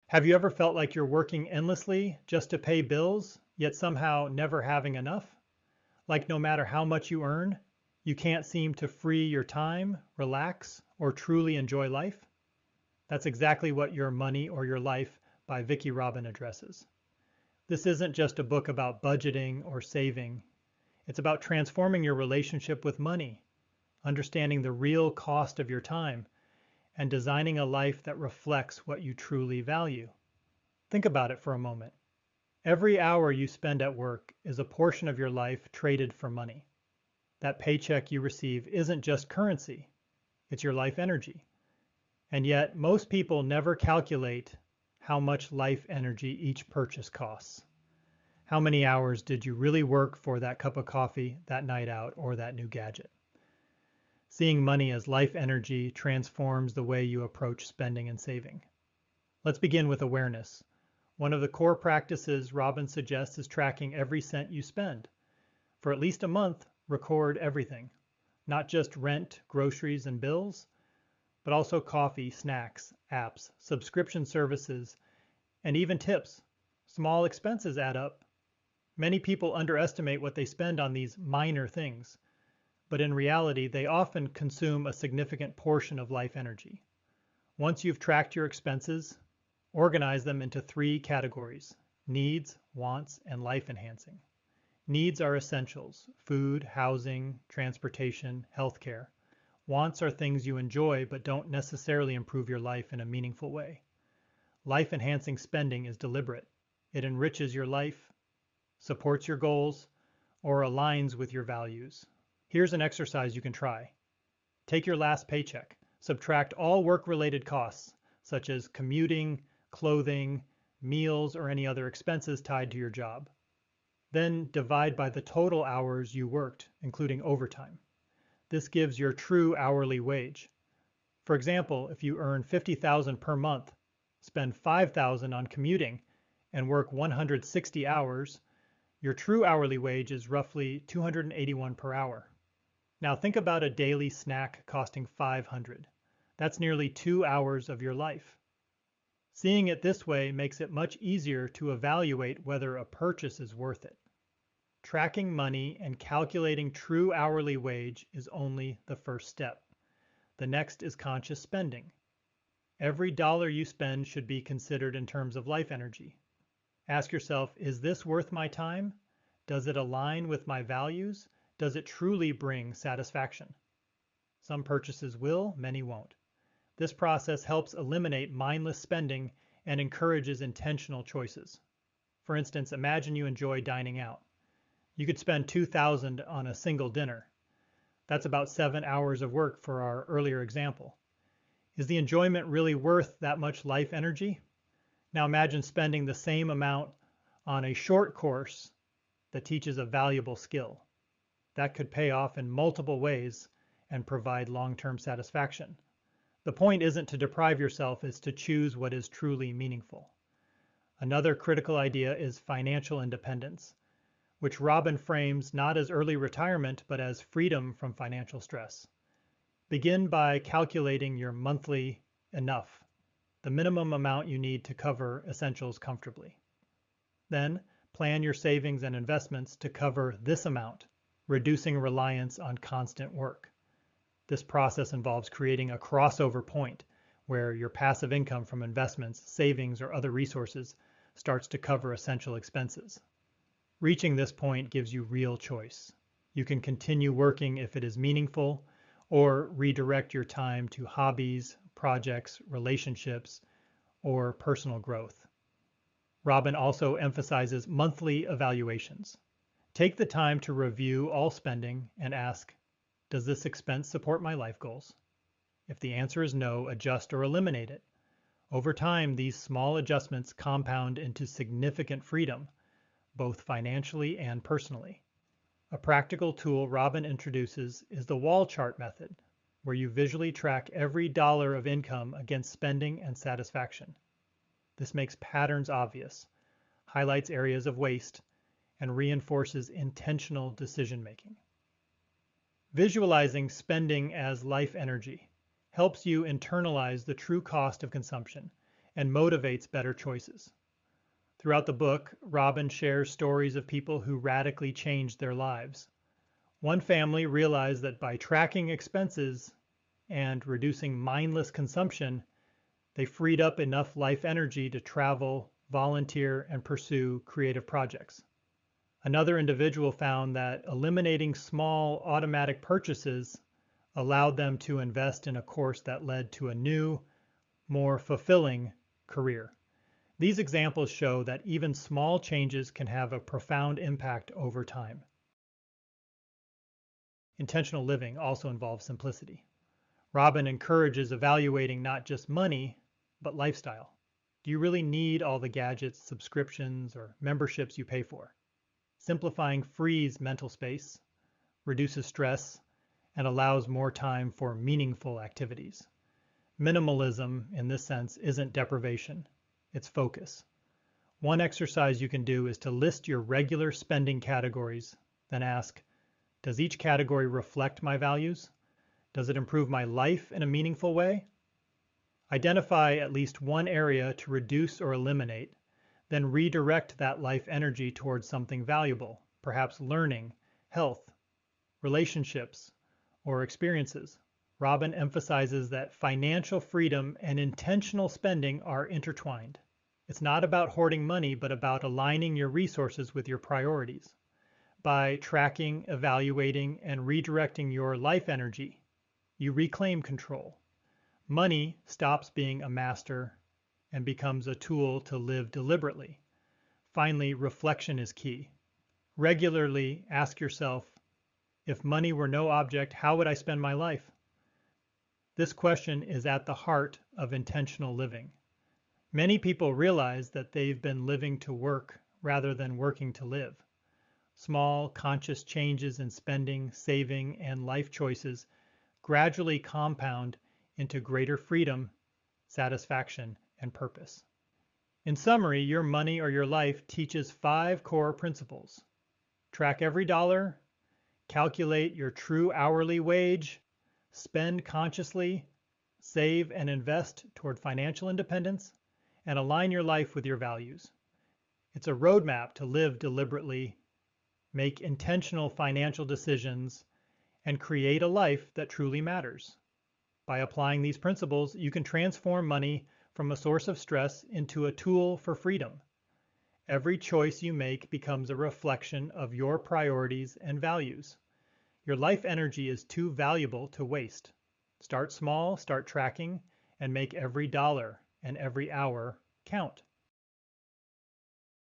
Have you ever felt like you're working endlessly just to pay bills, yet somehow never having enough? Like no matter how much you earn, you can't seem to free your time, relax, or truly enjoy life? That's exactly what Your Money or Your Life by Vicki addresses. This isn't just a book about budgeting or saving. It's about transforming your relationship with money, understanding the real cost of your time, and designing a life that reflects what you truly value. Think about it for a moment. Every hour you spend at work is a portion of your life traded for money. That paycheck you receive isn't just currency, it's your life energy. And yet, most people never calculate how much life energy each purchase costs. How many hours did you really work for that cup of coffee, that night out, or that new gadget? Seeing money as life energy transforms the way you approach spending and saving. Let's begin with awareness. One of the core practices Robin suggests is tracking every cent you spend. For at least a month, record everything, not just rent, groceries, and bills, but also coffee, snacks, apps, subscription services, and even tips. Small expenses add up. Many people underestimate what they spend on these minor things, but in reality, they often consume a significant portion of life energy. Once you've tracked your expenses, organize them into three categories: needs, wants, and life enhancing. Needs are essentials: food, housing, transportation, healthcare. Wants are things you enjoy but don't necessarily improve your life in a meaningful way. Life enhancing spending is deliberate. It enriches your life, supports your goals, or aligns with your values. Here's an exercise you can try. Take your last paycheck, subtract all work-related costs, such as commuting, clothing, meals, or any other expenses tied to your job. Then divide by the total hours you worked, including overtime. This gives your true hourly wage. For example, if you earn $50,000 per month, spend $5,000 on commuting, and work 160 hours, your true hourly wage is roughly $281 per hour. Now think about a daily snack costing $500. That's nearly 2 hours of your life. Seeing it this way makes it much easier to evaluate whether a purchase is worth it. Tracking money and calculating true hourly wage is only the first step. The next is conscious spending. Every dollar you spend should be considered in terms of life energy. Ask yourself, is this worth my time? Does it align with my values? Does it truly bring satisfaction? Some purchases will, many won't. This process helps eliminate mindless spending and encourages intentional choices. For instance, imagine you enjoy dining out. You could spend $2,000 on a single dinner. That's about 7 hours of work for our earlier example. Is the enjoyment really worth that much life energy? Now imagine spending the same amount on a short course that teaches a valuable skill. That could pay off in multiple ways and provide long-term satisfaction. The point isn't to deprive yourself, it's to choose what is truly meaningful. Another critical idea is financial independence, which Robin frames not as early retirement, but as freedom from financial stress. Begin by calculating your monthly enough, the minimum amount you need to cover essentials comfortably. Then, plan your savings and investments to cover this amount, reducing reliance on constant work. This process involves creating a crossover point where your passive income from investments, savings, or other resources starts to cover essential expenses. Reaching this point gives you real choice. You can continue working if it is meaningful, or redirect your time to hobbies, projects, relationships, or personal growth. Robin also emphasizes monthly evaluations. Take the time to review all spending and ask, does this expense support my life goals? If the answer is no, adjust or eliminate it. Over time, these small adjustments compound into significant freedom, both financially and personally. A practical tool Robin introduces is the wall chart method, where you visually track every dollar of income against spending and satisfaction. This makes patterns obvious, highlights areas of waste, and reinforces intentional decision-making. Visualizing spending as life energy helps you internalize the true cost of consumption and motivates better choices. Throughout the book, Robin shares stories of people who radically changed their lives. One family realized that by tracking expenses and reducing mindless consumption, they freed up enough life energy to travel, volunteer, and pursue creative projects. Another individual found that eliminating small automatic purchases allowed them to invest in a course that led to a new, more fulfilling career. These examples show that even small changes can have a profound impact over time. Intentional living also involves simplicity. Robin encourages evaluating not just money, but lifestyle. Do you really need all the gadgets, subscriptions, or memberships you pay for? Simplifying frees mental space, reduces stress, and allows more time for meaningful activities. Minimalism, in this sense, isn't deprivation, it's focus. One exercise you can do is to list your regular spending categories, then ask, does each category reflect my values? Does it improve my life in a meaningful way? Identify at least one area to reduce or eliminate, then redirect that life energy towards something valuable, perhaps learning, health, relationships, or experiences. Robin emphasizes that financial freedom and intentional spending are intertwined. It's not about hoarding money, but about aligning your resources with your priorities. By tracking, evaluating, and redirecting your life energy, you reclaim control. Money stops being a master and becomes a tool to live deliberately. Finally, reflection is key. Regularly ask yourself, if money were no object, how would I spend my life? This question is at the heart of intentional living. Many people realize that they've been living to work rather than working to live. Small, conscious changes in spending, saving, and life choices gradually compound into greater freedom, satisfaction, and purpose. In summary, your money or your life teaches 5 core principles. Track every dollar, calculate your true hourly wage, spend consciously, save and invest toward financial independence, and align your life with your values. It's a roadmap to live deliberately, make intentional financial decisions, and create a life that truly matters. By applying these principles, you can transform money from a source of stress into a tool for freedom. Every choice you make becomes a reflection of your priorities and values. Your life energy is too valuable to waste. Start small, start tracking, and make every dollar and every hour count.